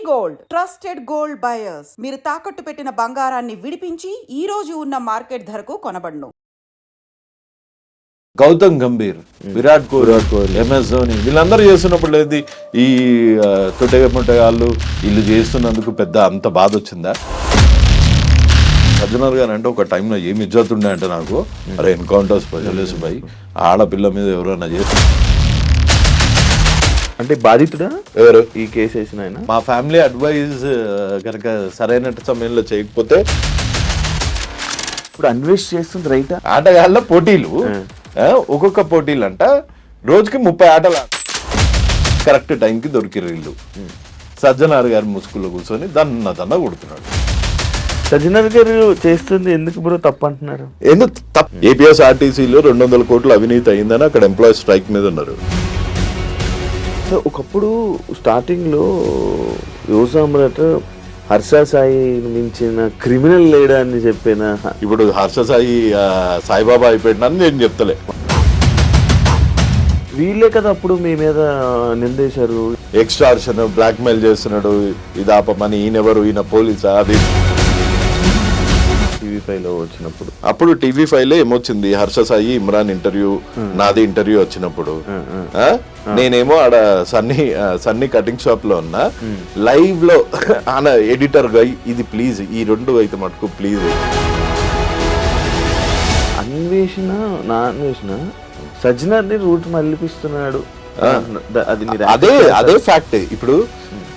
Gold trusted gold buyers మీరు తాకట్టు పెట్టిన బంగారాన్ని విడిపించి ఈ రోజు ఉన్న మార్కెట్ ధరకు కొనబడును. గౌతమ్ గంభీర్, విరాట్ కోహ్లీ, MS ధోని వీళ్ళందరూ చేస్తున్నప్పుడు లేదు ఈ తొట్టెగాళ్ళు వీళ్ళు చేస్తున్నందుకు పెద్ద అంత బాధ వచ్చిందా? సజ్జనర్ గారు అంటే ఒక టైంలో ఏమి ఇజ్జత్ ఉండే అంటే నాకు అరే ఎన్కౌంటర్స్ ప్రజలేసు భయ్ ఆడపిల్ల మీద ఎవరైనా చేస్తే అంటే బాధితుడా ఎవరు ఈ కేసు వేసిన ఆయన? మా ఫ్యామిలీ అడ్వైజ్ కనుక సరైన సమయంలో చేయకపోతే ఇప్పుడు అన్వేష్ చేస్తుంది రైటా? ఆటగాళ్ళ పోటీలు ఒక్కొక్క పోటీలు అంట రోజుకి 30 ఆటలు కరెక్ట్ టైంకి దొరికిరు వీళ్ళు. సజ్జనార్ గారి ముసుగులో కూర్చొని దన్న కొడుతున్నాడు. సజ్జనర్ గారు చేస్తుంది ఎందుకు బ్రో తప్పు అంటున్నారు? ఎందుకు తప్పు? APSRTCలో 200 కోట్లు అవినీతి అయిందని అక్కడ ఎంప్లాయీస్ స్ట్రైక్ మీద ఉన్నారు. ఒకప్పుడు స్టార్టింగ్ లో యువసామ్రాట్ హర్ష సాయి మించిన క్రిమినల్ లేడా అని చెప్పిన ఇప్పుడు హర్ష సాయి సాయిబాబా అయిపోయినాను నేను చెప్తలే. వీళ్ళే కదా అప్పుడు మీ మీద నిందేశారు, ఎక్స్టార్షన్, బ్లాక్ మెయిల్ చేస్తున్నాడు, ఇది ఆపమని. ఈయనెవరు, ఈయన పోలీసా? అది TV5 లో వచ్చినప్పుడు అప్పుడు TV5 ఏమొచ్చింది, హర్ష సాయి ఇమ్రాన్ ఇంటర్వ్యూ, నాది ఇంటర్వ్యూ వచ్చినప్పుడు నేనేమో ఆడ సన్నీ కటింగ్ షాప్ లో ఉన్నా. లైవ్ లో ఆయన ఎడిటర్ గా ఇది ప్లీజ్ ఈ 2 అయితే మటుకు ప్లీజ్. అన్వేషణ నా అన్వేషణ సజ్జనర్ని రూట్ మళ్ళిపిస్తున్నాడు. అదే ఫ్యాక్ట్. ఇప్పుడు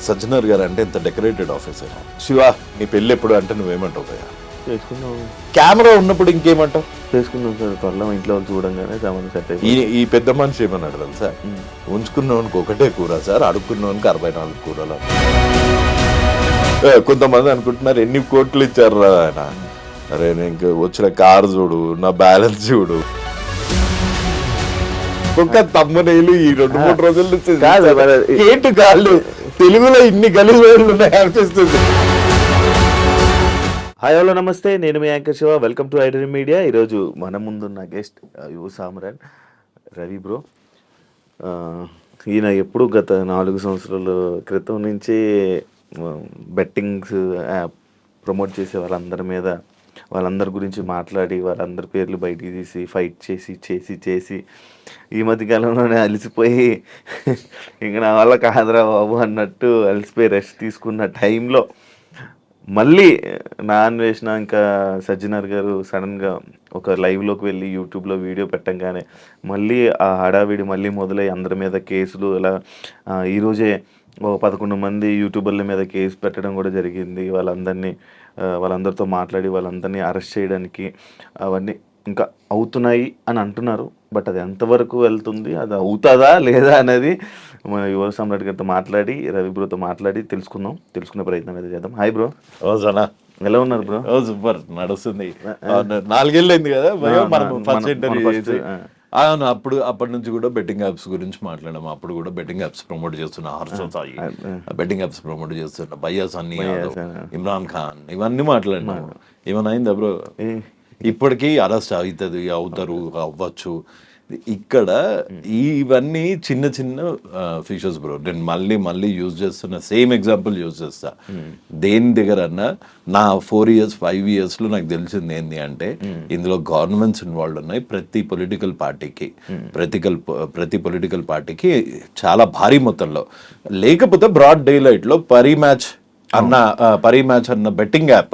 సజ్జనర్ గారు అంటే ఎంత డెకరేటెడ్ ఆఫీసర్. శివ నీ పెళ్ళి ఎప్పుడు అంటే నువ్వేమంటావు భయ్యా? చేసుకున్నాం, కెమెరా ఉన్నప్పుడు ఇంకేమంటావు? చేసుకున్నాం సార్. త్వరలో ఇంట్లో వాళ్ళు చూడంగానే సామాన్ సెట్ అయ్యి ఈ పెద్ద మనిషి ఏమన్నాడు తెలుసా? ఉంచుకున్నవానికి ఒకటే కూర సార్, అడుక్కున్నవానికి 64 కూరలు. కొంతమంది అనుకుంటున్నారు ఎన్ని కోట్లు ఇచ్చారు రా ఆయన. అరే నేను వచ్చిన కారు చూడు, నా బ్యాలెన్స్ చూడు. ఒక్క తమ్మునేలు ఈ 2-3 రోజుల నుంచి ఏంటి కాళ్ళు తెలుగులో ఇన్ని గలీజు ఉన్నాయి అనిపిస్తుంది. హాయ్ హలో నమస్తే, నేను మీ anchor Shiva. Welcome to iDream Media. ఈరోజు మన ముందున్న గెస్ట్ యువ సామ్రాట్ రవి బ్రో. ఈయన ఎప్పుడు గత 4 సంవత్సరాల క్రితం నుంచి బెట్టింగ్స్ యాప్ ప్రమోట్ చేసే వాళ్ళందరి గురించి మాట్లాడి వాళ్ళందరి పేర్లు బయటికి తీసి ఫైట్ చేసి ఈ మధ్యకాలంలోనే అలసిపోయి ఇంక నా వల్ల కాదురా బాబు అన్నట్టు అలసిపోయి రెస్ట్ తీసుకున్న టైంలో మళ్ళీ నా అన్వేషణ ఇంకా సజ్జనర్ గారు సడన్గా ఒక లైవ్లోకి వెళ్ళి యూట్యూబ్లో వీడియో పెట్టంగానే మళ్ళీ ఆ హడావిడి మళ్ళీ మొదలై అందరి మీద కేసులు ఇలా ఈరోజే 11 మంది యూట్యూబర్ల మీద కేసు పెట్టడం కూడా జరిగింది. వాళ్ళందరితో మాట్లాడి వాళ్ళందరినీ అరెస్ట్ చేయడానికి అవన్నీ ఇంకా అవుతున్నాయి అని అంటున్నారు. బట్ అది ఎంతవరకు వెళ్తుంది, అది అవుతుందా లేదా అనేది మన యువ సామ్రాట్ గారితో మాట్లాడి రవి బ్రోతో మాట్లాడి తెలుసుకునే ప్రయత్నం అయితే చేద్దాం. Hi bro. ఎలా ఉన్నారు బ్రో? సూపర్ నడుస్తుంది. 4 ఏళ్ళు అయింది కదా ఫస్ట్ ఇంటర్వ్యూ. అవును, అప్పటి నుంచి కూడా బెట్టింగ్ యాప్స్ గురించి మాట్లాడాము. అప్పుడు కూడా బెట్టింగ్ యాప్స్ ప్రమోట్ చేస్తున్న Harsha Sai, betting apps promote చేస్తున్న భయ్యా సన్నీ, ఇమ్రాన్ ఖాన్, ఇవన్నీ మాట్లాడినాము. ఏమైనా అయిందా బ్రో? ఇప్పటికీ అరెస్ట్ అవుతారు అవ్వచ్చు. ఇక్కడ ఇవన్నీ చిన్న ఫీచర్స్ బ్రో. నేను మళ్ళీ యూజ్ చేస్తున్న సేమ్ ఎగ్జాంపుల్ యూజ్ చేస్తా. దేని దగ్గర అన్నా నా 4 years 5 yearsలో నాకు తెలిసింది ఏంటి అంటే ఇందులో గవర్నమెంట్స్ ఇన్వాల్వ్ ఉన్నాయి. ప్రతి పొలిటికల్ పార్టీకి చాలా భారీ మొత్తంలో, లేకపోతే broad daylight Parimatch అన్న బెట్టింగ్ యాప్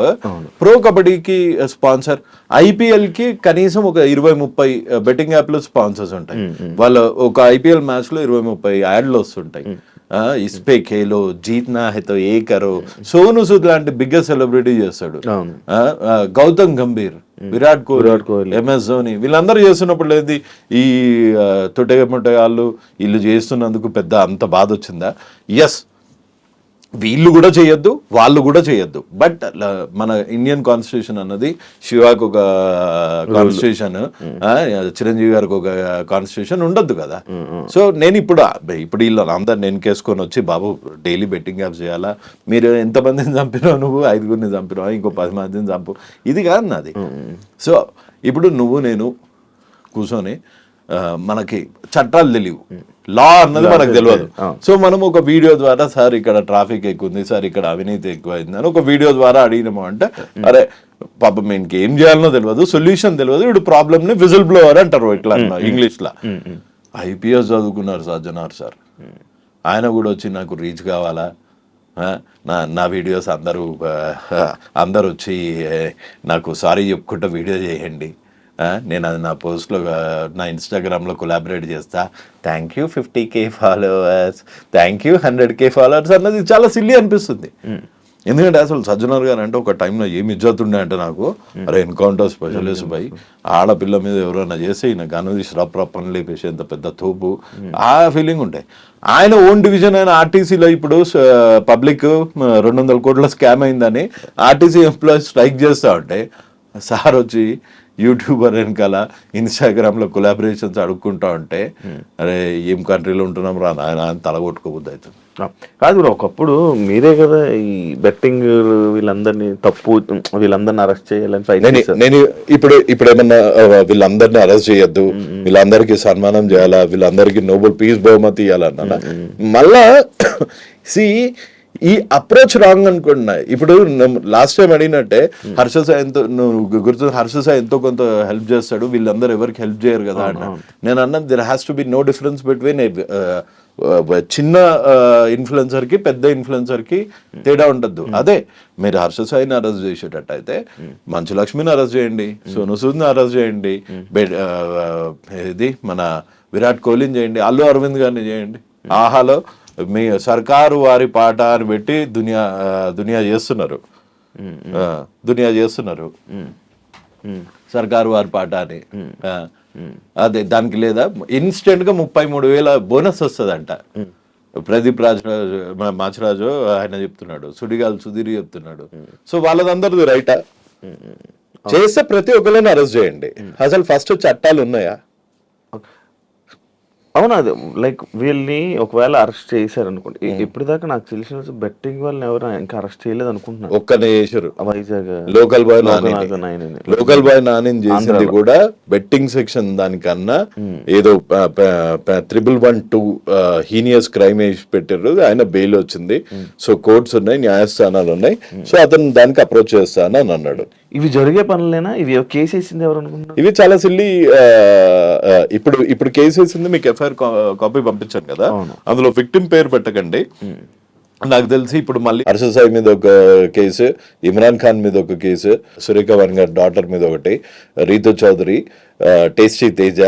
ప్రో కబడ్డీకి స్పాన్సర్, IPL కి కనీసం ఒక 20-30 బెట్టింగ్ యాప్లు స్పాన్సర్స్ ఉంటాయి. వాళ్ళ ఒక IPL మ్యాచ్ లో 20-30 యాడ్లు వస్తుంటాయి. ఇస్పే ఖేలో జీత్నా హైతో ఏ కరో, సోను సూద్ లాంటి బిగ్గెస్ట్ సెలబ్రిటీ చేస్తాడు. గౌతమ్ గంభీర్, విరాట్ కోహ్లీ, MS ధోని వీళ్ళందరూ చేస్తున్నప్పుడు లేదు ఈ తొట్టెగాళ్ళు వీళ్ళు చేస్తున్నందుకు పెద్ద అంత బాధ వచ్చిందా? ఎస్, వీళ్ళు కూడా చేయొద్దు, వాళ్ళు కూడా చేయొద్దు. బట్ మన ఇండియన్ కాన్స్టిట్యూషన్ అన్నది, శివాకు ఒక కాన్స్టిట్యూషన్, చిరంజీవి గారికి ఒక కాన్స్టిట్యూషన్ ఉండొద్దు కదా. సో నేను ఇప్పుడు వీళ్ళు అందరు నేను కేసుకొని వచ్చి బాబు డైలీ బెట్టింగ్ యాప్స్ చేయాలా, మీరు ఎంతమందిని చంపినావు, నువ్వు 5గురిని చంపినావు, ఇంకో 10 మందిని చంపు, ఇది కాదు నాది. సో ఇప్పుడు నేను కూర్చొని మనకి చట్టాలు తెలియవు, లా అన్నది మనకు తెలియదు. సో మనం ఒక వీడియో ద్వారా సార్ ఇక్కడ ట్రాఫిక్ ఎక్కువ ఉంది, సార్ ఇక్కడ అవినీతి ఎక్కువ అయింది అని ఒక వీడియో ద్వారా అడిగినాము అంటే అరే పాపం మీకు ఏం చేయాలనో తెలియదు, సొల్యూషన్ తెలియదు, ఇప్పుడు ప్రాబ్లమ్ ని విజిల్ బ్లోవర్ అంటారు ఇట్లా ఇంగ్లీష్ లా. ఐపీఎస్ చదువుకున్నారు సజ్జనార్ సార్, ఆయన కూడా వచ్చి నాకు రీచ్ కావాలా, నా వీడియోస్ అందరూ వచ్చి నాకు సారీ చెప్పుకుంటూ వీడియో చేయండి, నేను అది నా పోస్ట్లో నా ఇన్స్టాగ్రామ్లో కొలాబరేట్ చేస్తా, thank you 50K followers, thank you 100K followers అన్నది చాలా సిల్లీ అనిపిస్తుంది. ఎందుకంటే అసలు సజ్జనార్ గారు అంటే ఒక టైంలో ఏమి ఇజ్జతుండే అంటే నాకు, అరే ఎన్కౌంటర్ స్పెషలిస్ట్ బై ఆడపిల్ల మీద ఎవరైనా చేసి ఈయన గనుది రప్ అని లేపేసి ఎంత పెద్ద తోపు ఆ ఫీలింగ్ ఉంటాయి. ఆయన ఓన్ డివిజన్ అయిన ఆర్టీసీలో ఇప్పుడు పబ్లిక్ 200 కోట్ల స్కామ్ అయిందని ఆర్టీసీ ఎంప్లాయీస్ స్ట్రైక్ చేస్తూ ఉంటే సార్ వచ్చి యూట్యూబర్ వెనకాల ఇన్స్టాగ్రామ్లో కొలాబరేషన్స్ అడుక్కుంటా ఉంటే అరే ఏం కంట్రీలో ఉంటున్నాం రా నాయన అని తలగొట్టుకోబుద్ది అవుతుంది. కాదు బ్రో, ఒకప్పుడు మీరే కదా ఈ బెట్టింగ్ వీళ్ళందరినీ అరెస్ట్ చేయాలని నేను ఇప్పుడు ఏమన్నా వీళ్ళందరినీ అరెస్ట్ చేయొద్దు, వీళ్ళందరికీ సన్మానం చేయాలా, వీళ్ళందరికీ నోబెల్ పీస్ బహుమతి ఇవ్వాలన్నా మళ్ళా ఈ అప్రోచ్ రాంగ్ అనుకుంటున్నా. ఇప్పుడు లాస్ట్ టైం అడిగినట్టే హర్ష సాయంతో హర్ష సాయి ఎంతో కొంత హెల్ప్ చేస్తాడు, వీళ్ళందరూ ఎవరికి హెల్ప్ చేయరు కదా అన్న. నేను అన్నది there has to be no difference between చిన్న ఇన్ఫ్లుయెన్సర్ కి పెద్ద ఇన్ఫ్లుయెన్సర్ కి తేడా ఉండద్దు. అదే మీరు హర్ష సాయిని అరెస్ట్ చేసేటట్టు అయితే మంచు లక్ష్మిని అరెస్ట్ చేయండి, సోను సూద్ని అరెస్ట్ చేయండి, ఇది మన విరాట్ కోహ్లీని చేయండి, అల్లు అరవింద్ గారిని చేయండి. ఆహాలో మీ సర్కారు వారి పాట అని పెట్టి దునియా చేస్తున్నారు సర్కారు వారి పాట అని. అదే దానికి లేదా ఇన్స్టెంట్ గా 33,000 బోనస్ వస్తుందంట. ప్రదీప్ మాచిరాజు ఆయన చెప్తున్నాడు, సుడిగాల్ సుధీర్ చెప్తున్నాడు. సో వాళ్ళదందరిది రైటా? చేస్తే ప్రతి ఒక్కరిని అరెస్ట్ చేయండి. అసలు ఫస్ట్ చట్టాలు ఉన్నాయా? అవును, అది లైక్ వీళ్ళని ఒకవేళ అరెస్ట్ చేశారు అనుకోండి, ఇప్పటిదాకా నాకు తెలిసిన బెట్టింగ్ వాళ్ళని ఎవరు ఇంకా అరెస్ట్ చేయలేదు అనుకుంటున్నాను. ఒక్కనే చేశారు, వైజాగ్ లోకల్ బాయ్ నాని చేసింది కూడా బెట్టింగ్ సెక్షన్ దానికన్నా ఏదో 1112 హీనియస్ క్రైమ్ వేసి పెట్టారు, ఆయన బెయిల్ వచ్చింది. సో కోర్ట్స్ ఉన్నాయి, న్యాయస్థానాలు ఉన్నాయి, సో అతను దానికి అప్రోచ్ చేస్తాను అని అన్నాడు. ఇవి జరిగే పనులేనా? ఇవి కేసు వేసింది ఎవరు అనుకుంటున్నారు? ఇవి చాలా సిల్లీ. ఇప్పుడు కేసు వేసింది మీకు ఎఫ్ఐఆర్ కాపీ పంపించాను కదా, అందులో విక్టిమ్ పేరు పెట్టకండి. నాకు తెలిసి ఇప్పుడు మళ్ళీ హర్ష సాయి మీద ఒక కేసు, ఇమ్రాన్ ఖాన్ మీద ఒక కేసు, సురేఖ వన్ గారి డాటర్ మీద ఒకటి, రీతు చౌదరి, టేస్టీ తేజ,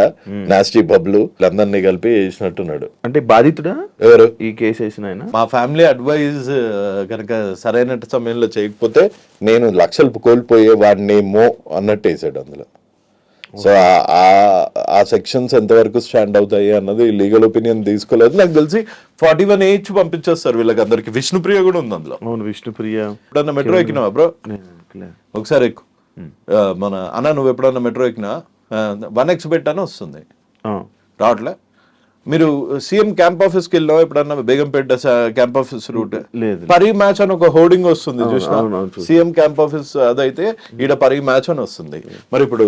నాస్టీ బబ్లు అందరినీ కలిపి వేసినట్టున్నాడు. అంటే బాధితుడా ఎవరు ఈ కేసు వేసిన ఆయన? మా ఫ్యామిలీ అడ్వైజ్ కనుక సరైన సమయంలో చేయకపోతే నేను లక్షలు కోల్పోయే వాడినేమో అన్నట్టు వేసాడు అందులో. సో ఆ సెక్షన్స్ ఎంతవరకు స్టాండ్ అవుతాయి అన్నది లీగల్ ఒపీనియన్ తీసుకోలేదు. నాకు తెలిసి 41H పంపించేస్తారు వీళ్ళకి అందరికి. విష్ణుప్రియ కూడా ఉంది అందులో. అవును, విష్ణుప్రియ. ఎప్పుడన్నా మెట్రో ఎక్కినావా బ్రో? ఒకసారి ఎక్కు. మన అన్న నువ్వు ఎప్పుడన్నా మెట్రో ఎక్కినా 1X పెట్టానే వస్తుంది, రావట్లే. మీరు సీఎం క్యాంప్ ఆఫీస్ కి వెళ్ళావా ఎప్పుడన్నా? బేగంపేట క్యాంప్ ఆఫీస్ రూట్ పరి మ్యాచ్ అని ఒక హోర్డింగ్ వస్తుంది చూసినా, సీఎం క్యాంప్ ఆఫీస్ అదైతే ఈడ పరి మ్యాచ్ అని వస్తుంది. మరి ఇప్పుడు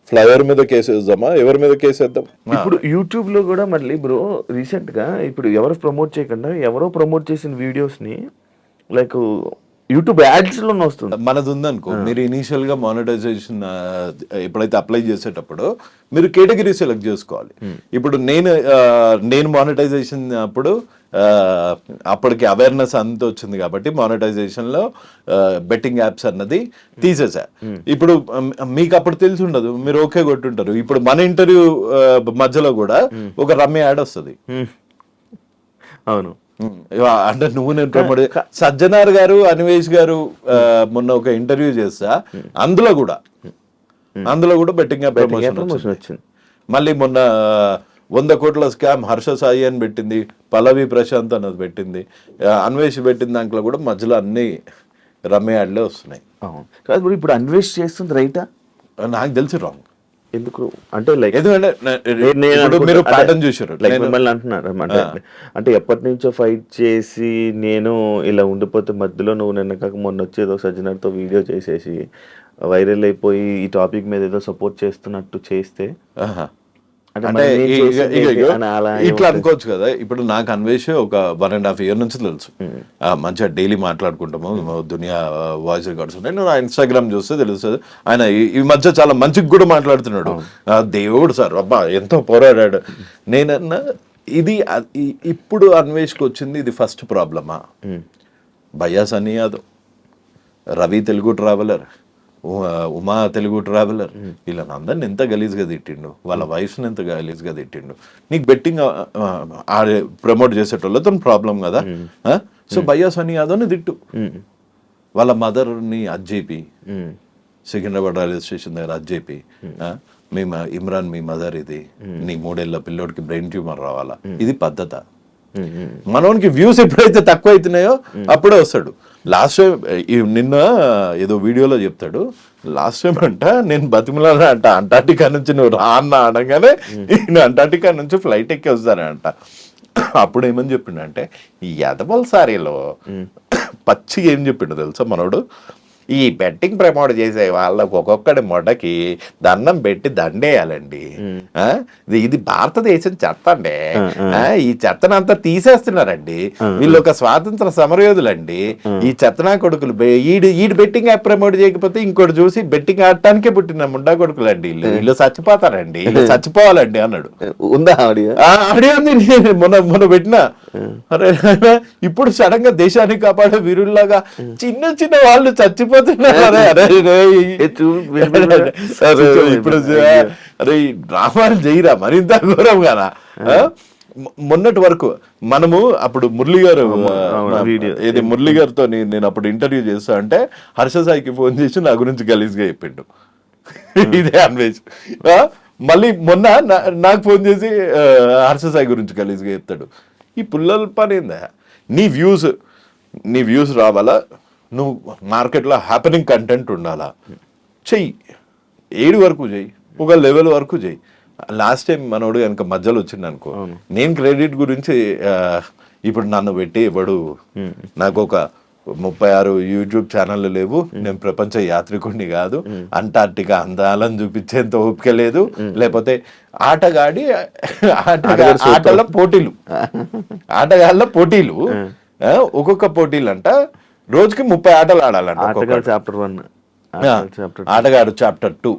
ఫ్లైఓవర్ మీద కేసు వేద్దామా, ఎవరి మీద కేసు వేద్దాం? ఇప్పుడు యూట్యూబ్ లో కూడా మళ్ళీ బ్రో రీసెంట్ గా ఇప్పుడు ఎవరు ప్రమోట్ చేయకుండా ఎవరో ప్రమోట్ చేసిన వీడియోస్ ని లైక్ యూట్యూబ్ యాడ్స్ లో వస్తుంది. మనది ఉందనుకో, మీరు ఇనీషియల్ గా మానిటైజేషన్ ఎప్పుడైతే అప్లై చేసేటప్పుడు మీరు కేటగిరీ సెలెక్ట్ చేసుకోవాలి. ఇప్పుడు నేను మానిటైజేషన్ అప్పుడు అప్పటికి అవేర్నెస్ అంత వచ్చింది కాబట్టి మానిటైజేషన్ లో బెట్టింగ్ యాప్స్ అన్నది తీసేసా. ఇప్పుడు మీకు అప్పుడు తెలిసి ఉండదు, మీరు ఓకే కొట్టుంటారు. ఇప్పుడు మన ఇంటర్వ్యూ మధ్యలో కూడా ఒక రమ్య యాడ్ వస్తుంది. అవును, అంటే నువ్వు నేను ప్రమోట్ సజ్జనార్ గారు, అన్వేష్ గారు మొన్న ఒక ఇంటర్వ్యూ చేస్తా, అందులో కూడా బెట్టింగ్ యాప్ ప్రమోషన్ వచ్చింది. మళ్ళీ మొన్న 100 కోట్ల స్కామ్ హర్ష సాయి అని పెట్టింది, పల్లవి ప్రశాంత్ అన్నది పెట్టింది, అన్వేష్ పెట్టిన దాంట్లో కూడా మధ్యలో అన్ని రమ్య యాడ్లే వస్తున్నాయి. కాదు ఇప్పుడు అన్వేష్ చేస్తుంది రైటా? నాకు తెలిసి రాంగ్. ఎందుకు అంటే లైక్ మీరు ప్యాటర్న్ చూసారు మిమ్మల్ని అంటున్నారు అంటే ఎప్పటి నుంచో ఫైట్ చేసి నేను ఇలా ఉండిపోతే మధ్యలో నువ్వు నిన్న కాక మొన్న వచ్చేదో సజ్జనార్తో వీడియో చేసేసి వైరల్ అయిపోయి ఈ టాపిక్ మీద ఏదో సపోర్ట్ చేస్తున్నట్టు చేస్తే అంటే అంటే మరి నేను చేసింది ఏంటి అని అలా ఇట్లా ఏమవుతుంది? అనుకోవచ్చు కదా. ఇప్పుడు నాకు అన్వేష్ ఒక 1.5 year నుంచి తెలుసు. మంచిగా డైలీ మాట్లాడుకుంటాము, దునియా వాయిస్ రికార్డ్స్ ఉన్నాయి. నేను ఇన్స్టాగ్రామ్ చూస్తే తెలుస్తుంది. ఆయన ఈ మధ్య చాలా మంచిగా కూడా మాట్లాడుతున్నాడు. దేవుడు సార్ అబ్బా ఎంతో పోరాడాడు. నేనన్నా ఇది ఇప్పుడు అన్వేష్కి వచ్చింది ఇది ఫస్ట్ ప్రాబ్లమా? భయ్యా సన్నీ యాదవ్, రవి తెలుగు ట్రావెలర్, ఉమా తెలుగు ట్రావెలర్, వీళ్ళని అందరిని ఎంత గలీజ్గా తిట్టిండు, వాళ్ళ వైఫ్ని ఎంత గలీజ్గా తిట్టిండు. నీకు బెట్టింగ్ ప్రమోట్ చేసేటోళ్ళతో ప్రాబ్లం కదా. సో భయ్యా సన్నీ యాదవ్ని తిట్టు, వాళ్ళ మదర్ని అజ్జేపి, సికింద్రాబాద్ రైల్వే స్టేషన్ దగ్గర అజ్జేపి, మీ ఇమ్రాన్ మీ మదర్ ఇది, నీ 3 ఏళ్ల పిల్లోడికి బ్రెయిన్ ట్యూమర్ రావాలా, ఇది పద్ధత? మనోనికి వ్యూస్ ఎప్పుడైతే తక్కువ అవుతున్నాయో అప్పుడే వస్తాడు. లాస్ట్ టైం నిన్న ఏదో వీడియోలో చెప్తాడు, లాస్ట్ టైం అంట నేను బతిమలానా అంట అంటార్టికా నుంచి నువ్వు రా అన్న అనగానే నేను అంటార్టికా నుంచి ఫ్లైట్ ఎక్కి వస్తానంట. అప్పుడు ఏమని చెప్పిండంటే ఈ ఎదవల్ సారీలో పచ్చిగా ఏం చెప్పిండు తెలుసా మనోడు, ఈ బెట్టింగ్ ప్రమోట్ చేసే వాళ్ళకు ఒక్కొక్కడి మొడకి దండం పెట్టి దండేయాలండి. ఇది భారతదేశం చెత్త అండి, ఈ చెత్తనంతా తీసేస్తున్నారండి, వీళ్ళు ఒక స్వాతంత్ర సమరయోధులండి, ఈ చెత్తనా కొడుకులు ఈడు బెట్టింగ్ యాప్ ప్రమోట్ చేయకపోతే ఇంకోటి చూసి బెట్టింగ్ ఆడటానికే పుట్టిన ముండా కొడుకులు అండి, వీళ్ళు చచ్చిపోతారండి, వీళ్ళు చచ్చిపోవాలండి అన్నాడు. ఉందా ఆడియో? ఆడియో మొన్న పెట్టినా. అరే ఇప్పుడు సడన్ గా దేశాన్ని కాపాడే వీరుల్లాగా చిన్న చిన్న వాళ్ళు చచ్చిపోతున్నారు. ఇప్పుడు అరే డ్రామాలు చేయరా మరింత ఘోరం కదా. మొన్నటి వరకు మనము అప్పుడు మురళి గారు ఏది మురళి గారితో నేను అప్పుడు ఇంటర్వ్యూ చేస్తా అంటే హర్ష సాయికి ఫోన్ చేసి నా గురించి గలీజ్గా చెప్పిండు. ఇదే అన్వేష్. మళ్ళీ మొన్న నాకు ఫోన్ చేసి హర్ష సాయి గురించి గలీజ్గా చెప్తాడు. ఈ పుల్లల పని ఏందా? నీ వ్యూస్ రావాలా, నువ్వు మార్కెట్లో హ్యాపెనింగ్ కంటెంట్ ఉండాలా, చెయ్యి, 7 వరకు చెయ్యి, ఒక లెవెల్ వరకు చెయ్యి. లాస్ట్ టైం మనోడు కనుక మధ్యలో వచ్చింది అనుకో, నేను క్రెడిట్ గురించి ఇప్పుడు నన్ను పెట్టి ఇవ్వడు, నాకు ఒక 36 యూట్యూబ్ ఛానళ్ళు లేవు, నేను ప్రపంచ యాత్రికుడిని కాదు, అంటార్టికా అందాలను చూపించేంత ఓపిక లేదు, లేకపోతే ఆటల పోటీలు ఒక్కొక్క పోటీలు అంట రోజుకి 30 ఆటలు ఆడాలంట. ఆటగాడు చాప్టర్ 2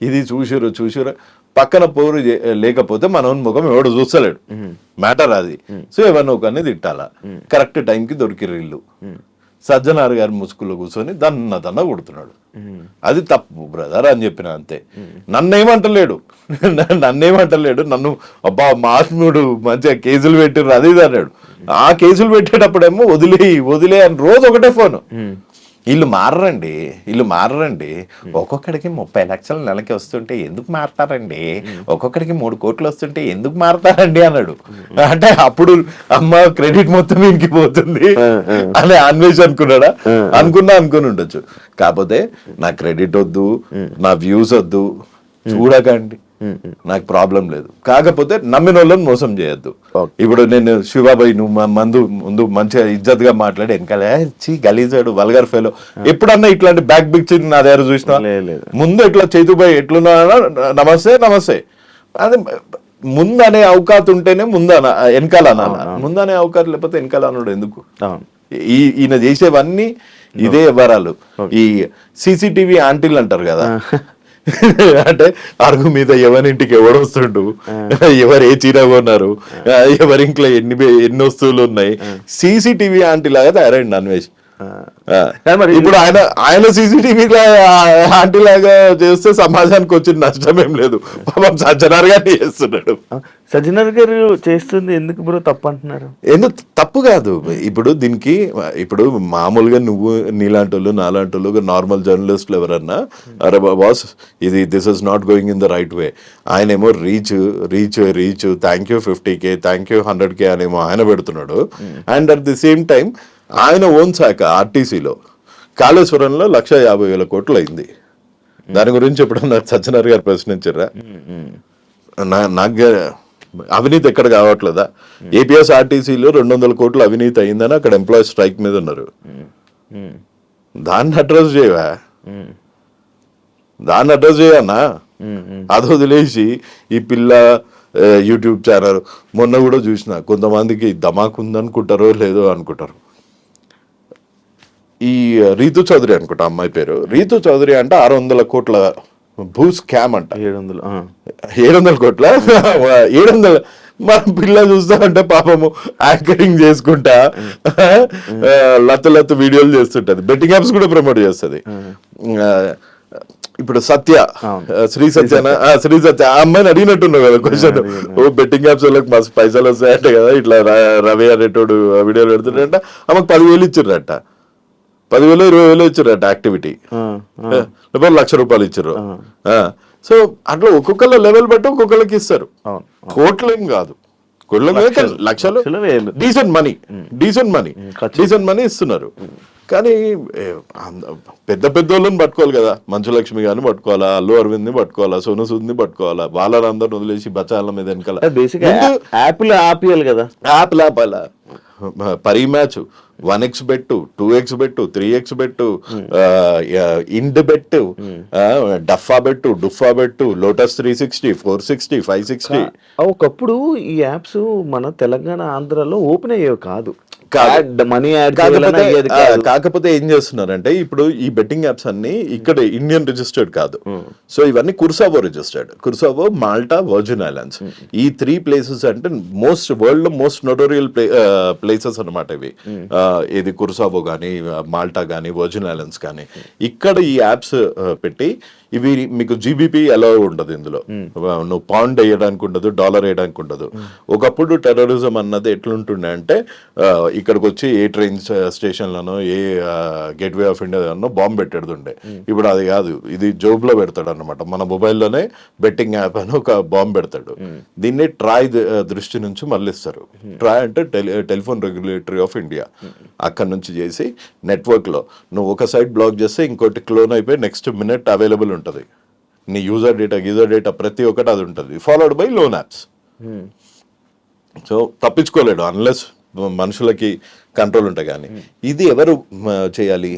ఇది చూసిరు పక్కన పోరు లేకపోతే మన ముఖం ఎవడు చూస్తలేడు, మ్యాటర్ అది. సో ఎవరిని ఒకరిని తిట్టాలా, కరెక్ట్ టైంకి దొరికిరు ఇల్లు. సజ్జనార్ గారి ముసుగులో కూర్చొని దన్న కొడుతున్నాడు. అది తప్పు బ్రదర్ అని చెప్పిన అంతే. నన్నేమంటలేడు, నన్ను అబ్బా మహాత్ముడు మంచిగా కేసులు పెట్టిర్రు అది ఇది అన్నాడు. ఆ కేసులు పెట్టేటప్పుడేమో వదిలే అని రోజు ఒకటే ఫోను. వీళ్ళు మారరండి. ఒక్కొక్కడికి 30 లక్షలు నెలకి వస్తుంటే ఎందుకు మారతారండి, ఒక్కొక్కడికి 3 కోట్లు వస్తుంటే ఎందుకు మారతారండి అన్నాడు. అంటే అప్పుడు అమ్మ క్రెడిట్ మొత్తం ఇంటికి పోతుంది అని అన్వేష్ అనుకుని ఉండొచ్చు. కాకపోతే నా క్రెడిట్ వద్దు, నా వ్యూస్ వద్దు, చూడకండి, నాకు ప్రాబ్లం లేదు. కాకపోతే నమ్మిన వాళ్ళని మోసం చేయొద్దు. ఇప్పుడు నేను శివాబాయి నువ్వు ముందు మంచిగా ఇజ్జత్ గా మాట్లాడి వెనకాల గలీజాడు వల్గర్ ఫెలో ఎప్పుడన్నా ఇట్లాంటి బ్యాక్ పిక్చర్ నా దగ్గర చూసినా ముందు ఎట్లా చైతుబాయి ఎట్లున్నా నమస్తే అది ముందు అనే అవకాశం ఉంటేనే వెనకాల అనాల, ముందనే అవకాశం లేకపోతే వెనకాల అన్నాడు ఎందుకు? ఈయన చేసేవన్నీ ఇదే వ్యవహారాలు. ఈ సీసీటీవీ ఆంటీలు అంటారు కదా, అంటే అరుగు మీద ఎవరింటికి ఎవడు వస్తుండు, ఎవరు ఏ చీర కొన్నారు, ఎవరి ఇంట్లో ఎన్ని వస్తువులు ఉన్నాయి, సీసీటీవీ ఆంటీ లాగా తయారైంది అన్వేష్. ఇప్పుడు ఆయన సీసీటీవీ ఆంటీ లాగా చేస్తే సమాజానికి వచ్చిన నష్టం ఏం లేదు. పాపం సజ్జనార్ గారిని చేస్తున్నాడు. సజ్జనార్ గారు చేస్తుంది ఎందుకు బ్రో తప్పు అంటున్నారు? ఎందుకు తప్పు కాదు. ఇప్పుడు దీనికి ఇప్పుడు మామూలుగా నువ్వు నీలాంటి వాళ్ళు నాలాంటి వాళ్ళు నార్మల్ జర్నలిస్టులు ఎవరన్నా అరే boss this is not going in the right way, ఆయనేమో reach thank you 50K thank you 100K అనేమో ఆయన పెడుతున్నాడు. And at the same time ఆయన ఓన్ శాఖ ఆర్టీసీలో కాళేశ్వరంలో 150,000 కోట్లు అయింది. దాని గురించి ఎప్పుడన్నా సజ్జనార్ గారు ప్రశ్నించారా? నాకు అవినీతి ఎక్కడ కావట్లేదా? ఏపీఎస్ ఆర్టీసీలో 200 కోట్లు అవినీతి అయిందని అక్కడ ఎంప్లాయీస్ స్ట్రైక్ మీద ఉన్నారు. దాన్ని అడ్రస్ చేయవా? దాన్ని అడ్రస్ చేయన్నా? అది వదిలేసి ఈ పిల్ల యూట్యూబ్ ఛానల్ మొన్న కూడా చూసిన కొంతమందికి ధమాక్ ఉందనుకుంటారో లేదో అనుకుంటారు. ఈ రీతు చౌదరి అనుకుంటా అమ్మాయి పేరు. రీతు చౌదరి అంటే 600 కోట్ల భూ స్కామ్ అంట. 700 కోట్ల 700 మన పిల్ల చూస్తా అంటే పాపము యాంకరింగ్ చేసుకుంటా లత్తు వీడియోలు చేస్తుంటది. బెట్టింగ్ యాప్స్ కూడా ప్రమోట్ చేస్తుంది. ఇప్పుడు సత్య శ్రీ సత్య ఆ అమ్మాయిని అడిగినట్టున్నావు కదా క్వశ్చన్. ఓ బెట్టింగ్ యాప్స్ వాళ్ళకి మస్తు పైసలు వస్తాయంట కదా, ఇట్లా రవి అనేటోడు వీడియోలు పెడుతుంట. ఆమెకు 10,000 ఇచ్చిర్రట, 10,000 20,000 ఇచ్చారట యాక్టివిటీ, లేకపోతే ₹1,00,000 ఇచ్చారు. సో అట్లా ఒక్కొక్కళ్ళ లెవెల్ బట్టి ఒక్కొక్కళ్ళకి ఇస్తారు. కోట్లేం కాదు, లక్షలు, డీసెంట్ మనీ ఇస్తున్నారు. కానీ పెద్ద వాళ్ళని పట్టుకోవాలి కదా, మంచులక్ష్మి గారిని పట్టుకోవాలా, అల్లు అరవింద్ ని పట్టుకోవాలా, సోను సూద్ ని పట్టుకోవాలా, వాళ్ళందరూ వదిలేసి బచాల మీద వెనకాల యాప్ ఆపాలా. పరీ మ్యాచ్ 1x బెట్టు, 2x బెట్టు, 3x బెట్టు, ఇండ్ బెట్టు, డఫా బెట్టు, డుఫా బెట్టు, లోటస్ 360, 460, 560. ఒకప్పుడు ఈ యాప్స్ మన తెలంగాణ ఆంధ్రాలో ఓపెన్ అయ్యేవి కాదు. కాకపోతే ఏం చేస్తున్నారంటే ఇప్పుడు ఈ బెట్టింగ్ యాప్స్ అన్ని ఇక్కడ ఇండియన్ రిజిస్టర్డ్ కాదు. సో ఇవన్నీ కుర్సావో రిజిస్టర్డ్, కుర్సావో, మాల్టా, వర్జిన్ ఐలాండ్స్. ఈ 3 ప్లేసెస్ అంటే వరల్డ్ లో మోస్ట్ నోటోరియల్ ప్లేసెస్ అనమాట ఇవి. ఇది కుర్సావో కానీ, మాల్టా కానీ, వర్జిన్ ఐలాండ్స్ కానీ. ఇక్కడ ఈ యాప్స్ పెట్టి ఇవి మీకు జీబీపీ ఎలా ఉండదు ఇందులో, నువ్వు పౌండ్ వేయడానికి ఉండదు, డాలర్ వేయడానికి ఉండదు. ఒకప్పుడు టెర్రరిజం అన్నది ఎట్లుంటుండే అంటే ఇక్కడికి వచ్చి ఏ ట్రైన్ స్టేషన్లను, ఏ గేట్వే ఆఫ్ ఇండియాలో బాంబు పెట్టేడుతుండే. ఇప్పుడు అది కాదు, ఇది జోబ్ లో పెడతాడు అనమాట. మన మొబైల్లోనే బెట్టింగ్ యాప్ అని ఒక బాంబు పెడతాడు. దీన్ని ట్రాయ్ దృష్టి నుంచి మళ్ళిస్తారు. ట్రాయ్ అంటే టెలిఫోన్ రెగ్యులేటరీ ఆఫ్ ఇండియా. అక్కడ నుంచి చేసి నెట్వర్క్ లో నువ్వు ఒక సైట్ బ్లాక్ చేస్తే ఇంకోటి క్లోన్ అయిపోయి నెక్స్ట్ మినిట్ అవైలబుల్ ఉంటుంది. నీ యూజర్ డేటా ప్రతి ఒక్కటి అది ఉంటుంది. Followed by loan apps. So తప్పించుకోలేడు అన్లెస్ మనుషులకి కంట్రోల్ ఉంటాయి. కానీ ఇది ఎవరు చేయాలి?